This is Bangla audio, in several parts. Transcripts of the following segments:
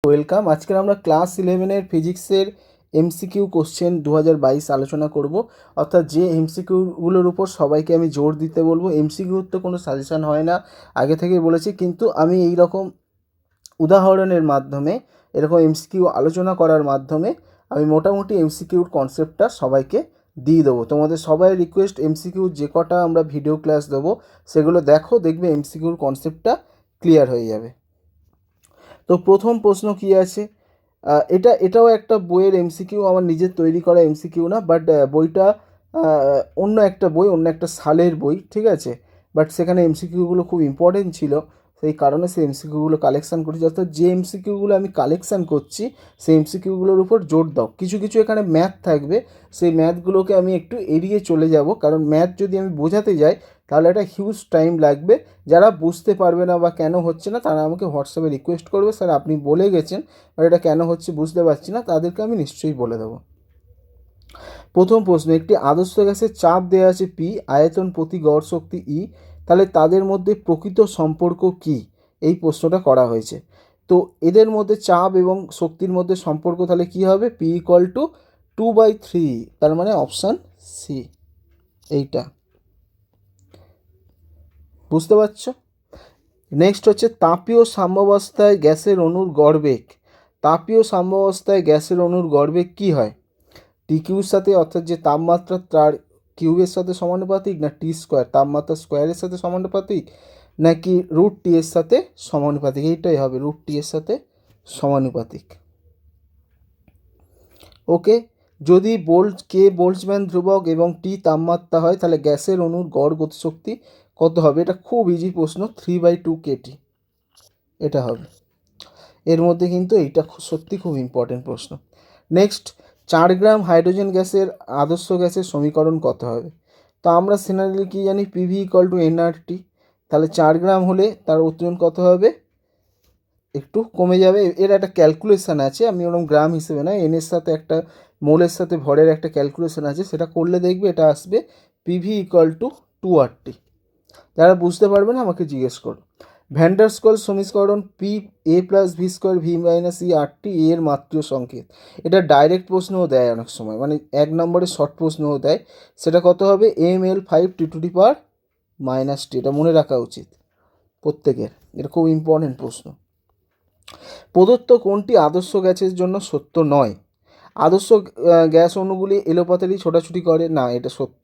ওয়েলকাম। আজকে আমরা ক্লাস 11-এর ফিজিক্সের এমসিকিউ কোশ্চেন 2022 আলোচনা করব। অর্থাৎ যে এমসিকিউগুলোর উপর সবাইকে আমি জোর দিতে বলবো। এমসিকিউর তো কোনো সাজেশন হয় না, আগে থেকেই বলেছি, কিন্তু আমি এই রকম উদাহরণের মাধ্যমে, এরকম এমসিকিউ আলোচনা করার মাধ্যমে আমি মোটামুটি এমসিকিউর কনসেপ্টটা সবাইকে দিয়ে দেবো। তোমাদের সবাই রিকোয়েস্ট, এমসিকিউ যে কটা আমরা ভিডিও ক্লাস দেবো সেগুলো দেখো, দেখবে এমসিকিউর কনসেপ্টটা ক্লিয়ার হয়ে যাবে। তো প্রথম প্রশ্ন কি আছে, এটাও একটা বইয়ের এমসিকিউ, আমার নিজের তৈরি করা এমসিকিউ না, বাট বইটা অন্য একটা বই, অন্য একটা সালের বই, ঠিক আছে। বাট সেখানে এমসিকিউগুলো খুব ইম্পর্টেন্ট ছিল, সেই কারণে সেই এমসিকিউগুলো কালেকশান করেছি। অর্থাৎ যে এমসিকিউগুলো আমি কালেকশান করছি সেই এমসিকিউগুলোর উপর জোর দাও। কিছু কিছু এখানে ম্যাথ থাকবে, সেই ম্যাথগুলোকে আমি একটু এড়িয়ে চলে যাব, কারণ ম্যাথ যদি আমি বোঝাতে যাই তাহলে একটা হিউজ টাইম লাগবে। যারা বুঝতে পারবে না বা কেন হচ্ছে না তারা আমাকে হোয়াটসঅ্যাপে রিকোয়েস্ট করবে, স্যার আপনি বলে গেছেন আর এটা কেন হচ্ছে বুঝতে পারছি না, তাদেরকে আমি নিশ্চয়ই বলে দেবো। প্রথম প্রশ্ন, একটি আদর্শ গ্যাসের চাপ দেওয়া আছে পি, আয়তন প্রতি গড় শক্তি ই, তাহলে তাদের মধ্যে প্রকৃত সম্পর্ক কি? এই প্রশ্নটা করা হয়েছে। তো এদের মধ্যে চাপ এবং শক্তির মধ্যে সম্পর্ক তাহলে কি হবে? পি ইকুয়াল টু 2/3, তার মানে অপশান সি এইটা। বুঝতে পারছো? নেক্সট হচ্ছে তাপীয় সাম্যাবস্থায় গ্যাসের অণুর গড়বেগ। তাপীয় সাম্যাবস্থায় গ্যাসের অণুর গড়বেগ কী হয়? টি কিউর সাথে, অর্থাৎ যে তাপমাত্রা তার কিউবের সাথে সমানুপাতিক, না টি স্কোয়ার তাপমাত্রা স্কোয়ারের সাথে সমানুপাতিক, নাকি রুট টি এর সাথে সমানুপাতিক? এইটাই হবে, রুট টি এর সাথে সমানুপাতিক। ওকে, যদি বোল্টজম্যান ধ্রুবক এবং টি তাপমাত্রা হয় তাহলে গ্যাসের অণুর গড় গতিশক্তি কত হবে? এটা খুব ইজি প্রশ্ন, 3/2 কেটি এটা হবে। এর মধ্যে কিন্তু এইটা সত্যি খুব ইম্পর্টেন্ট প্রশ্ন। নেক্সট, 4 গ্রাম হাইড্রোজেন গ্যাসের আদর্শ গ্যাসের সমীকরণ কত হবে? তো আমরা জেনারেলি কি জানি, পিভি ইকুয়াল টু এনআরটি। তাহলে 4 গ্রাম হলে তার ওজন কত হবে? একটু কমে যাবে। এর একটা ক্যালকুলেশান আছে, আমি ওরকম গ্রাম হিসেবে না, এনের সাথে একটা মোলের সাথে ভরের একটা ক্যালকুলেশান আছে, সেটা করলে দেখবে এটা আসবে পিভি ইকুয়াল টু 2RT। যারা বুঝতে পারবে না আমাকে জিজ্ঞেস করো। ভ্যান্ডারস্কল সমীকরণ P A plus V square V minus E RT এর মাত্রীয় সংকেত। এটা ডাইরেক্ট প্রশ্নও দেয় অনেক সময়, মানে 1 নম্বরে শর্ট প্রশ্নও দেয়। সেটা কত হবে? ml5T⁻⁻T। এটা মনে রাখা উচিত প্রত্যেকের, এটা খুব ইম্পর্টেন্ট প্রশ্ন। প্রদত্ত কোনটি আদর্শ গ্যাসের জন্য সত্য নয়? আদর্শ গ্যাস অণুগুলি এলোপাতাড়ি ছোটাছুটি করে, না এটা সত্য।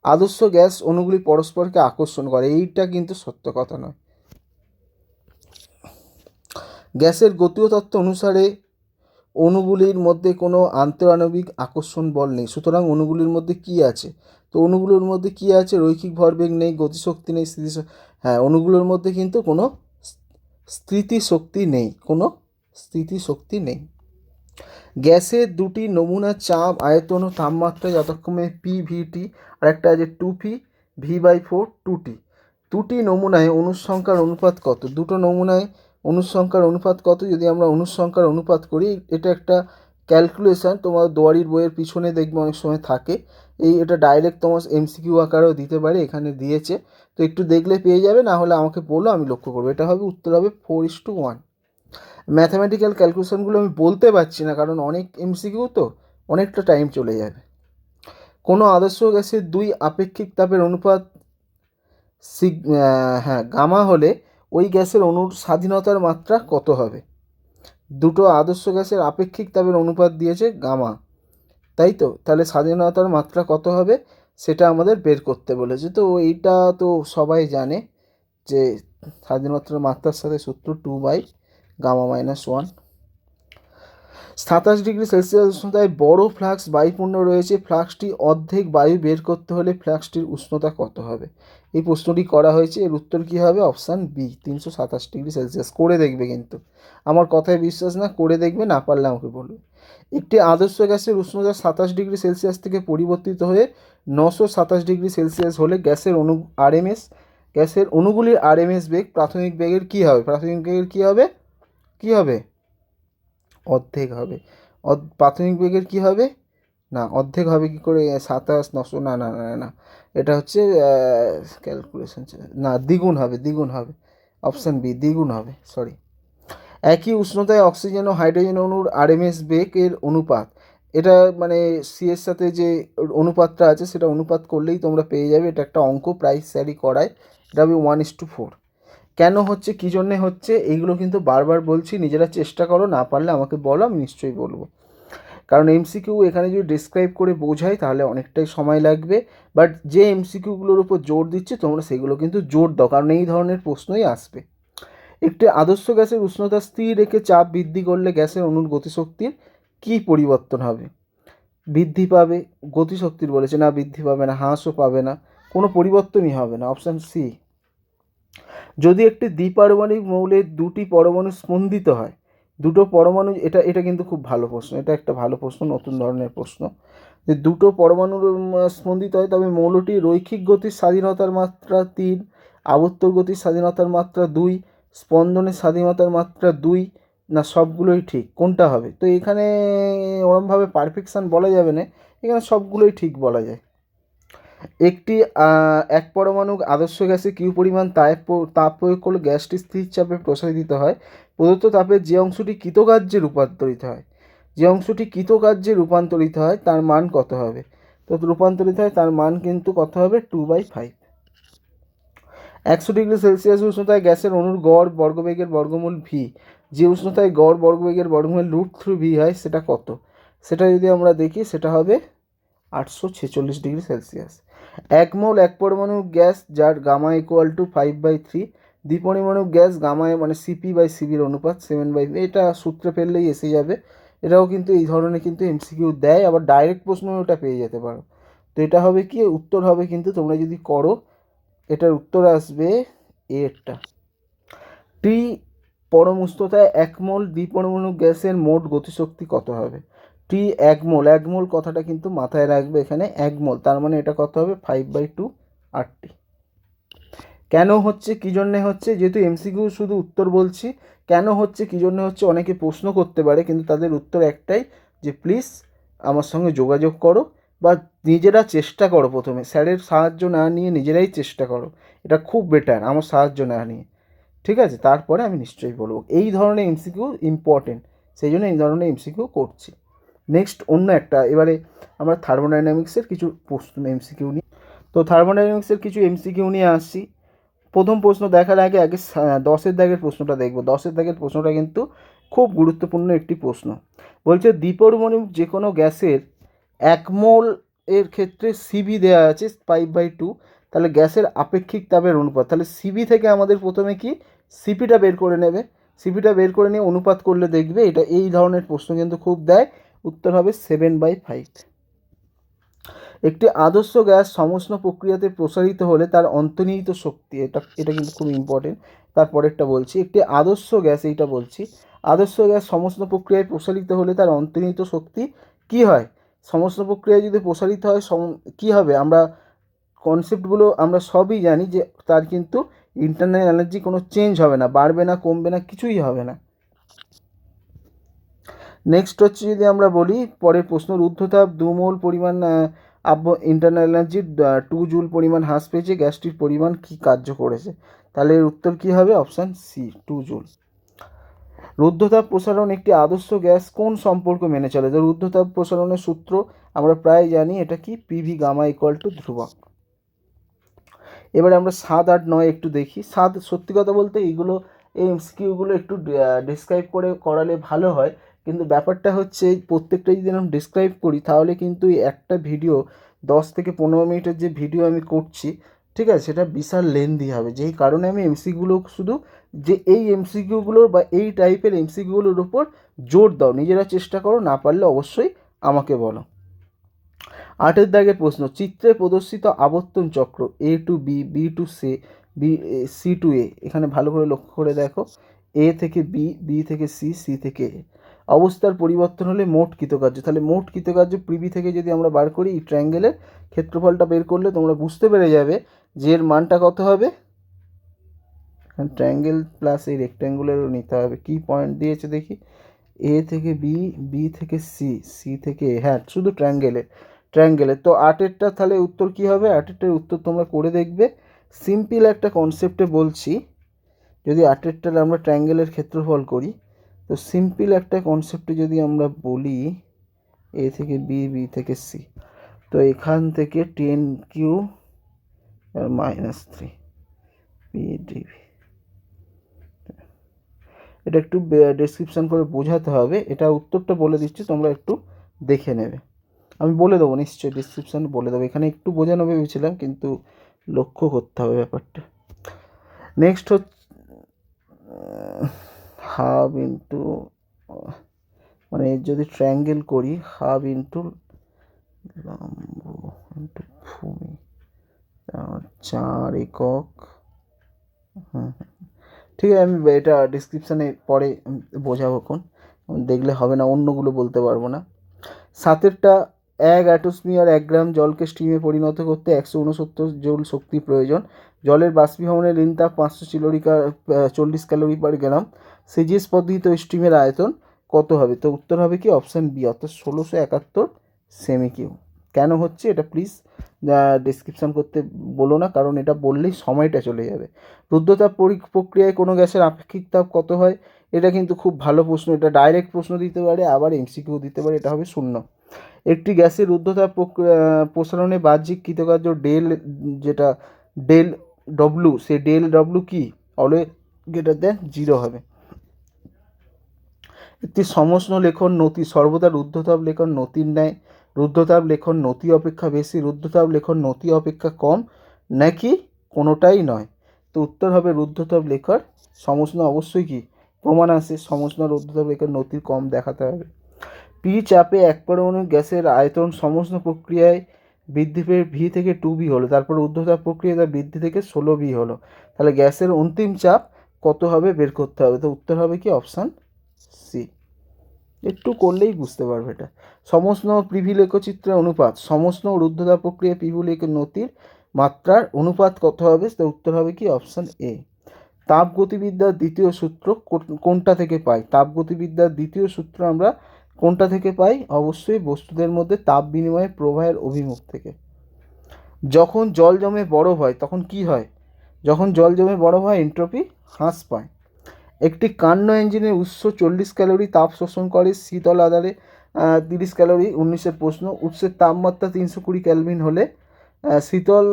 আদর্শ গ্যাস অণুগুলি পরস্পরকে আকর্ষণ করে, এইটা কিন্তু সত্য কথা নয়। গ্যাসের গতীয় তত্ত্ব অনুসারে অণুগুলির মধ্যে কোনো আন্তঃআণবিক আকর্ষণ বল নেই, সুতরাং অণুগুলির মধ্যে কি আছে? তো অণুগুলোর মধ্যে কি আছে? রৈখিক ভরবেগ নেই, গতিশক্তি নেই, হ্যাঁ, অণুগুলোর মধ্যে কিন্তু কোনো স্থিতিশক্তি নেই, কোনো স্থিতিশক্তি নেই। গ্যাসের দুটি নমুনার চাপ, আয়তন ও তাপমাত্রা যথাক্রমে PVT আর একটা আছে 2P V/4 2T। দুটি নমুনায় অণুর সংখ্যার অনুপাত কত? দুটো নমুনায় অণুর সংখ্যার অনুপাত কত? যদি আমরা অণুর সংখ্যার অনুপাত করি, এটা একটা ক্যালকুলেশান, তোমার দুয়ারির বইয়ের পিছনে দেখবে অনেক সময় থাকে। এটা ডাইরেক্ট তোমার এমসিকিউ আকারেও দিতে পারে, এখানে দিয়েছে, তো একটু দেখলে পেয়ে যাবে, না হলে আমাকে বলো, আমি লক্ষ্য করবো। এটা হবে, উত্তর হবে 4:1। ম্যাথামেটিক্যাল ক্যালকুলেশনগুলো আমি বলতে পারছি না, কারণ অনেক এমসিকিউ তো অনেকটা টাইম চলে যাবে। কোনো আদর্শ গ্যাসের দুই আপেক্ষিক তাপের অনুপাত গামা হলে ওই গ্যাসের অণুর স্বাধীনতার মাত্রা কত হবে? দুটো আদর্শ গ্যাসের আপেক্ষিক তাপের অনুপাত দিয়েছে গামা, তাই তো, তাহলে স্বাধীনতার মাত্রা কত হবে সেটা আমাদের বের করতে বলেছে। তো এইটা তো সবাই জানে যে স্বাধীনতার মাত্রার সাথে সূত্র 2/γ-1। 27°C উষ্ণতায় বড় ফ্লাক্স বায়ুপূর্ণ রয়েছে, ফ্লাক্সটি অর্ধেক বায়ু বের করতে হলে ফ্লাক্সটির উষ্ণতা কত হবে? এই প্রশ্নটি করা হয়েছে, এর উত্তর কী হবে? Option B, 327°C। করে দেখবে, কিন্তু আমার কথায় বিশ্বাস না, করে দেখবে, না পারলে আমাকে বলবে। একটি আদর্শ গ্যাসের উষ্ণতা 27°C থেকে পরিবর্তিত হয়ে 927°C হলে গ্যাসের অণুগুলির আরএমএস বেগ প্রাথমিক বেগের কী হবে? প্রাথমিক বেগের কী হবে? কী হবে? অর্ধেক হবে। প্রাথমিক বেগের কী হবে? না, অর্ধেক হবে কী করে? 900, না না না না, এটা হচ্ছে ক্যালকুলেশন, না, দ্বিগুণ হবে, দ্বিগুণ হবে। অপশান বি, দ্বিগুণ হবে, সরি। একই উষ্ণতায় অক্সিজেন ও হাইড্রোজেন অণুর আরএমএস বেগের অনুপাত, এটা মানে সি এর সাথে যে অনুপাতটা আছে সেটা অনুপাত করলেই তোমরা পেয়ে যাবে। এটা একটা অঙ্ক প্রাইস স্যারই করায়, এটা হবে 1:4। কেন হচ্ছে, কী জন্যে হচ্ছে, এইগুলো কিন্তু বারবার বলছি, নিজেরা চেষ্টা করো, না পারলে আমাকে বলো, আমি নিশ্চয়ই বলবো। কারণ এমসিকিউ এখানে যদি ডিসক্রাইব করে বোঝাই তাহলে অনেকটাই সময় লাগবে, বাট যে এমসিকিউগুলোর উপর জোর দিচ্ছে তোমরা সেগুলো কিন্তু জোর দাও, কারণ এই ধরনের প্রশ্নই আসবে। একটি আদর্শ গ্যাসের উষ্ণতা স্থির রেখে চাপ বৃদ্ধি করলে গ্যাসের অণুর গতিশক্তির কী পরিবর্তন হবে? বৃদ্ধি পাবে, গতিশক্তির বলেছে, না বৃদ্ধি পাবে না, হ্রাসও পাবে না, কোনো পরিবর্তনই হবে না, অপশান সি। যদি একটি দ্বিপারমাণবিক মৌলের দুটি পরমাণু স্পন্দিত হয়, দুটো পরমাণু, এটা এটা কিন্তু খুব ভালো প্রশ্ন, এটা একটা ভালো প্রশ্ন, নতুন ধরনের প্রশ্ন, যে দুটো পরমাণুর স্পন্দিত হয় তবে মৌলটি রৈখিক গতির স্বাধীনতার মাত্রা 3, আবর্তন গতির স্বাধীনতার মাত্রা 2, স্পন্দনের স্বাধীনতার মাত্রা 2, না সবগুলোই ঠিক, কোনটা হবে? তো এখানে ওরমভাবে পারফেকশান বলা যাবে না, এখানে সবগুলোই ঠিক বলা যায়। একটি এক পরমাণু আদর্শ গ্যাসে কিউ পরিমাণ তাপ প্রয়োগ করলে গ্যাসটি স্থির চাপে প্রসারিত হয়। প্রদত্ত তাপের যে অংশটি কৃতকার্যে রূপান্তরিত হয়, যে অংশটি কৃতকার্যে রূপান্তরিত হয় তার মান কত হবে? তো রূপান্তরিত হয় তার মান কিন্তু কত হবে? 2/5। 100°C উষ্ণতায় গ্যাসের অণুর গড় বর্গবেগের বর্গমূল ভি, যে উষ্ণতায় গড় বর্গবেগের বর্গমূল √3 হয় সেটা কত? সেটা যদি আমরা দেখি সেটা হবে 846°C। এক মোল এক পরমাণু গ্যাস যার গামা = 5/3, দ্বিপরিমাণু গ্যাস গামায় মানে CP/CBর অনুপাত 7/5, এটা সূত্রে ফেললেই এসে যাবে। এটাও কিন্তু এই ধরনের কিন্তু এমসিকিউ দেয়, আবার ডাইরেক্ট প্রশ্ন ওটা পেয়ে যেতে পারো। তো এটা হবে কি, উত্তর হবে কিন্তু তোমরা যদি করো, এটার উত্তর আসবে এরটা। টি পরম উষ্ণতায় এক মোল দ্বিপরমাণু গ্যাসের মোট গতিশক্তি কত হবে? টি এক মোল, এক মোল কথাটা কিন্তু মাথায় রাখবে, এখানে এক মোল তার মানে এটা কত হবে? 5/2 RT। কেন হচ্ছে, কী জন্যে হচ্ছে, যেহেতু এমসিকিউ শুধু উত্তর বলছি, কেন হচ্ছে কী জন্য হচ্ছে অনেকে প্রশ্ন করতে পারে, কিন্তু তাদের উত্তর একটাই, যে প্লিজ আমার সঙ্গে যোগাযোগ করো বা নিজেরা চেষ্টা করো, প্রথমে স্যারের সাহায্য না নিয়ে নিজেরাই চেষ্টা করো, এটা খুব বেটার আমার সাহায্য না নিয়ে, ঠিক আছে? তারপরে আমি নিশ্চয়ই বলবো। এই ধরনের এমসিকিউ ইম্পর্টেন্ট, সেই জন্য এই ধরনের এমসিকিউ করছি। নেক্সট অন্য একটা, এবারে আমরা থার্মোডাইনামিক্সের কিছু প্রশ্ন এমসিকিউ নিই। তো থার্মোডাইনামিক্সের কিছু এমসিকিউ নিয়ে আসছি। প্রথম প্রশ্ন দেখার আগে 10-এর দাগের প্রশ্নটা দেখব। 10-এর দাগের প্রশ্নটা কিন্তু খুব গুরুত্বপূর্ণ একটি প্রশ্ন। বলছে দ্বিপরমাণবিক যে কোনো গ্যাসের 1 মোল এর ক্ষেত্রে সিবি দেওয়া আছে 5/2, তাহলে গ্যাসের আপেক্ষিক তাপের অনুপাত, তাহলে সিবি থেকে আমাদের প্রথমে কি সিপিটা বের করে নেবে, সিপিটা বের করে নিয়ে অনুপাত করলে দেখবে, এটা এই ধরনের প্রশ্ন কিন্তু খুব দেয়। উত্তর হবে 7/5। একটি আদর্শ গ্যাস সমুষ্ণ প্রক্রিয়াতে প্রসারিত হলে তার অন্তর্নিহিত শক্তি, এটা এটা কিন্তু খুব ইম্পর্টেন্ট। তারপরেরটা বলছি, একটি আদর্শ গ্যাস, এইটা বলছি, আদর্শ গ্যাস সমুষ্ণ প্রক্রিয়ায় প্রসারিত হলে তার অন্তর্নিহিত শক্তি কি হয়? সমুষ্ণ প্রক্রিয়ায় যদি প্রসারিত হয় কি হবে? আমরা কনসেপ্টগুলো আমরা সবই জানি, যে তার কিন্তু ইন্টারনাল এনার্জি কোনো চেঞ্জ হবে না, বাড়বে না, কমবে না, কিছুই হবে না। নেক্সট হচ্ছে যদি আমরা বলি পরের প্রশ্ন, ঊর্ধ্বতাপ 2 মোল পরিমাণ ইন্টারনাল এনার্জির 2 জুল পরিমাণ হ্রাস পেয়েছে, গ্যাসটির পরিমাণ কি কার্য করেছে? তাহলে এর উত্তর কী হবে? Option C, 2 joule. রুদ্ধতাপ প্রসারণ একটি আদর্শ গ্যাস কোন সম্পর্ক মেনে চলে? তো রুদ্ধতাপ প্রসারণের সূত্র আমরা প্রায় জানি, এটা কি পিভি গামা = ধ্রুবক। এবারে আমরা 7, 8, 9 একটু দেখি। 7, সত্যি কথা বলতে এইগুলো এই এমসিকিউগুলো একটু ডিসক্রাইব করে করালে ভালো হয়, কিন্তু ব্যাপারটা হচ্ছে প্রত্যেকটা যদি আমি ডিসক্রাইব করি তাহলে কিন্তু একটা ভিডিও 10 থেকে 15 মিনিটের যে ভিডিও আমি করছি, ঠিক আছে, সেটা বিশাল লেন্দি হবে, যেই কারণে আমি এমসিকিউগুলো শুধু, যে এই এমসিকিউগুলোর বা এই টাইপের এমসিকিউগুলোর উপর জোর দাও, নিজেরা চেষ্টা করো, না পারলে অবশ্যই আমাকে বলো। 8-এর দাগের প্রশ্ন, চিত্রে প্রদর্শিত আবর্তন চক্র A to B, B to C to A, এখানে ভালো করে লক্ষ্য করে দেখো, A থেকে B, B থেকে C, C থেকে A অবস্থার পরিবর্তন হলে মোট কৃতকার্য, তাহলে মোট কৃতকার্য পিবি থেকে যদি আমরা বার করি, এই ট্রায়াঙ্গেলের ক্ষেত্রফলটা বের করলে তোমরা বুঝতে পেরে যাবে যে এর মানটা কত হবে। ট্রায়াঙ্গেল প্লাস এই রেক্ট্যাঙ্গুলারও নিতে হবে, কি পয়েন্ট দিয়েছে দেখি, A থেকে B, B থেকে C, C থেকে A, হ্যাঁ শুধু ট্রায়াঙ্গেলের। তো 8-এরটা তাহলে উত্তর কি হবে? 8-এরটার উত্তর তোমরা করে দেখবে। সিম্পল একটা কনসেপ্টে বলছি, যদি 8-এরটার আমরা ট্রায়াঙ্গেলের ক্ষেত্রফল করি, তো সিম্পল একটা কনসেপ্টে যদি আমরা বলি এ থেকে বি, বি থেকে সি, তো এখান থেকে 10Q -3 PdV, এটা একটু ডেসক্রিপশান করে বোঝাতে হবে। এটা উত্তরটা বলে দিচ্ছি, তোমরা একটু দেখে নেবে। আমি বলে দেবো নিশ্চয়ই, ডেসক্রিপশান বলে দেবো। এখানে একটু বোঝানো ভেবেছিলাম, কিন্তু লক্ষ্য করতে হবে ব্যাপারটা। নেক্সট হচ্ছে হাফ ইন্টু, মানে যদি ট্রায়াঙ্গেল করি, হাফ ইন্টু লম্ব ইন্টু ভূমি, 4 একক। ঠিক আছে, আমি এটা ডিসক্রিপশানে পরে বোঝাবো, কোন দেখলে হবে না, অন্যগুলো বলতে পারবো না। 7এরটা 1 অ্যাটমসফিয়ার 1 গ্রাম জলকে স্টিমে পরিণত করতে 169 জুল শক্তি প্রয়োজন। জলের বাষ্পীভবনের ঋণ তাপ 540 ক্যালোরি পার গ্রাম। সিজিএস পদ্ধতিতে স্টিমের আয়তন কত হবে? তো উত্তর হবে কি অপশান বি, অর্থাৎ 1671 সেমি কিউ। কেন হচ্ছে এটা প্লিজ ডিসক্রিপশান করতে বলো না, কারণ এটা বললেই সময়টা চলে যাবে। রুদ্ধতাপ প্রক্রিয়ায় কোনো গ্যাসের আপেক্ষিক তাপ কত হয়? এটা কিন্তু খুব ভালো প্রশ্ন, এটা ডাইরেক্ট প্রশ্ন দিতে পারে, আবার এমসিকিউ দিতে পারে। এটা হবে 0। একটি গ্যাসের রুদ্ধতাপ প্রসারণে বাহ্যিক কৃতকার্য ডেল, যেটা ডেল ডব্লু, সে ডেল ডব্লু কি অলওয়েজ গ্রেটার দেন 0 হবে। একটি সমষ্ণ লেখন নতি সর্বদা রুদ্ধতাপ লেখন নতির ন্যায়, রুদ্ধতাপ লেখন নতি অপেক্ষা বেশি, রুদ্ধতাপ লেখন নতি অপেক্ষা কম, নাকি কোনোটাই নয়? তো উত্তর হবে রুদ্ধতাপ লেখার সমষ্ণ অবশ্যই কি প্রমাণ আছে, সমষ্ণ রুদ্ধতাপ লেখার নতির কম দেখাতে হবে। পি চাপে এক পরমাণু গ্যাসের আয়তন সমষ্ণ প্রক্রিয়ায় বৃদ্ধি পেয়ে ভি থেকে 2B হলো, তারপর ঊর্ধ্বতাপ প্রক্রিয়ায় তার বৃদ্ধি থেকে 16B হলো। তাহলে গ্যাসের অন্তিম চাপ কত হবে বের করতে হবে। তো উত্তর হবে কি অপশান সি। একটু করলেই বুঝতে পারবে এটা। সমষ্ণ পিভি লেখচিত্রের অনুপাত, সমষ্ণ রুদ্ধতাপ প্রক্রিয়ায় পিভি লেখ নতির মাত্রার অনুপাত কত হবে? তো উত্তর হবে কি অপশান এ। তাপগতিবিদ্যার দ্বিতীয় সূত্র কোনটা থেকে পাই? তাপগতিবিদ্যার দ্বিতীয় সূত্র আমরা কোনটা থেকে পাই? অবশ্যই বস্তুদের মধ্যে তাপ বিনিময়ের প্রবাহের অভিমুখ থেকে। যখন জল জমে বরফ হয় তখন কি হয়? যখন জল জমে বরফ হয় এন্ট্রপি হ্রাস পায়। একটি কান্ন ইঞ্জিনের উৎস 40 ক্যালোরি তাপ শোষণ করে, শীতল আধারে 30 ক্যালোরি। 19-এর প্রশ্ন, উৎসের তাপমাত্রা 320 কেলভিন হলে শীতল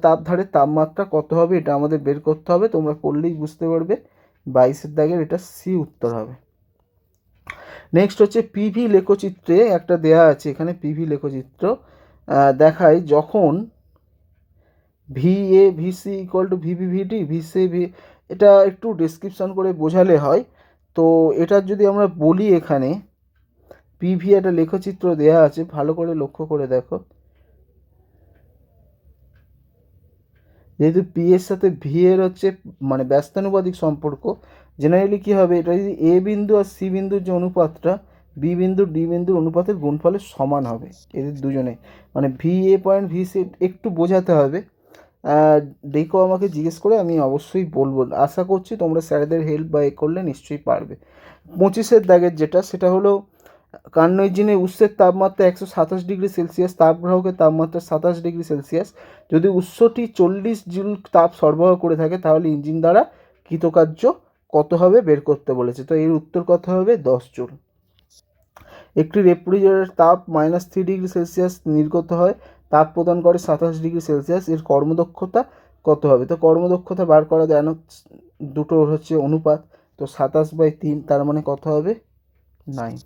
তাপধারের তাপমাত্রা কত হবে? এটা আমাদের বের করতে হবে, তোমরা করলেই বুঝতে পারবে। 22-এর দাগের এটা সি উত্তর হবে। নেক্সট হচ্ছে পিভি লেখচিত্রে একটা দেয়া আছে, এখানে পিভি লেখচিত্র দেখায় যখন VA VC equal to VB VD VC V, এটা একটু ডেসক্রিপশান করে বোঝালে হয়। তো এটার যদি আমরা বলি, এখানে পিভি একটা লেখচিত্র দেয়া আছে, ভালো করে লক্ষ্য করে দেখো। যেহেতু পি এর সাথে ভি এর হচ্ছে মানে ব্যস্তানুপাতিক সম্পর্ক, জেনারেলি কী হবে, এটা যদি এ বিন্দু আর সি বিন্দুর যে অনুপাতটা বি বিন্দু ডি বিন্দুর অনুপাতের গুণফলের সমান হবে এদের দুজনে, মানে V A point V C একটু বোঝাতে হবে। দেখো আমাকে জিজ্ঞেস করে, আমি অবশ্যই বলবো, আশা করছি তোমরা স্যারেদের হেল্প বা এ করলে নিশ্চয়ই পারবে। 25-এর দাগের যেটা, সেটা হলো কান্ন ইঞ্জিনের উৎসের তাপমাত্রা 127 ডিগ্রি সেলসিয়াস, তাপগ্রাহকের তাপমাত্রা 27 ডিগ্রি সেলসিয়াস। যদি উৎসটি 40 জুল তাপ সরবরাহ করে থাকে তাহলে ইঞ্জিন দ্বারা কৃতকার্য কত হবে বের করতে বলেছে। তো এর উত্তর কত হবে? 10 জুল। একটি রেফ্রিজারেটর তাপ -3 ডিগ্রি সেলসিয়াস নির্গত হয়, তাপ প্রদান করে 27 ডিগ্রি সেলসিয়াস, এর কর্মদক্ষতা কত হবে? তো কর্মদক্ষতা বার করা যায় না, দুটোর হচ্ছে অনুপাত, তো 27/3, তার মানে কত হবে? 9।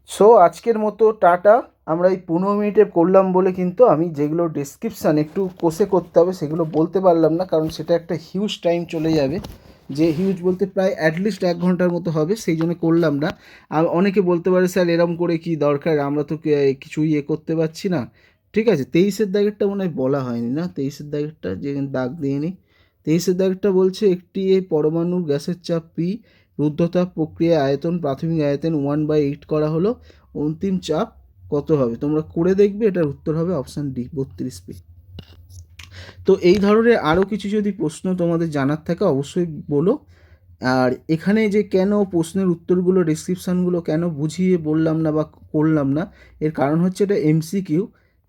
সো আজকের মতো টাটা। আমরা এই 15 মিনিটে করলাম বলে কিন্তু আমি যেগুলো ডেসক্রিপশান একটু কোষে করতে হবে সেগুলো বলতে পারলাম না, কারণ সেটা একটা হিউজ টাইম চলে যাবে, যে হিউজ বলতে প্রায় অ্যাটলিস্ট 1 ঘন্টার মতো হবে, সেই জন্য করলাম না। আর অনেকে বলতে পারে স্যার এরম করে কি দরকার, আমরা তো কিছুই করতে পারছি না। ঠিক আছে, 23-এর দাগেরটা মনে হয় বলা হয়নি না, 23-এর দাগেরটা যে দাগ দিয়ে নিই। 23-এর দাগেরটা বলছে একটি পরমাণুর গ্যাসের চাপ পি, রুদ্ধতাপ প্রক্রিয়া আয়তন প্রাথমিক আয়তন 1/8 করা হলো, অন্তিম চাপ কত হবে? তোমরা করে দেখবে, এটার উত্তর হবে অপশান ডি, 32P। তো এই ধরনের আরও কিছু যদি প্রশ্ন তোমাদের জানার থাকে অবশ্যই বলো। আর এখানে যে কেন প্রশ্নের উত্তরগুলো ডেসক্রিপশানগুলো কেন বুঝিয়ে বললাম না বা করলাম না, এর কারণ হচ্ছে এটা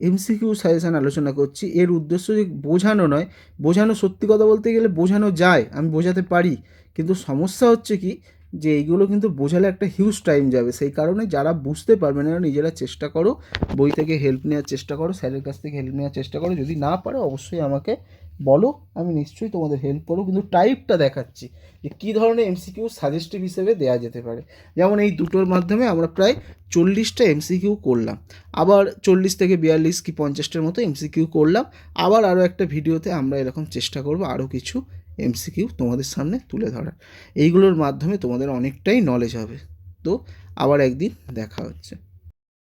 এমসিকিউ সাজেশান আলোচনা করছি। এর উদ্দেশ্য যে বোঝানো নয়, বোঝানো সত্যি কথা বলতে গেলে বোঝানো যায়, আমি বোঝাতে পারি, কিন্তু সমস্যা হচ্ছে কি যে এইগুলো কিন্তু বোঝালে একটা হিউজ টাইম যাবে। সেই কারণে যারা বুঝতে পারবে না নিজেরা চেষ্টা করো, বই থেকে হেল্প নেওয়ার চেষ্টা করো, স্যারের কাছ থেকে হেল্প নেওয়ার চেষ্টা করো। যদি না পারো অবশ্যই আমাকে বলো, আমি নিশ্চয়ই তোমাদের হেল্প করবো। কিন্তু টাইপটা দেখাচ্ছি যে কী ধরনের এমসিকিউ সাজেস্টিভ হিসেবে দেওয়া যেতে পারে। যেমন এই দুটোর মাধ্যমে আমরা প্রায় 40টা এমসিকিউ করলাম, আবার 40 থেকে 42 কি 50টার মতো এমসিকিউ করলাম। আবার আরও একটা ভিডিওতে আমরা এরকম চেষ্টা করবো আরও কিছু এমসিকিউ তোমাদের সামনে তুলে ধরার। এইগুলোর মাধ্যমে তোমাদের অনেকটাই নলেজ হবে। তো আবার একদিন দেখা হচ্ছে।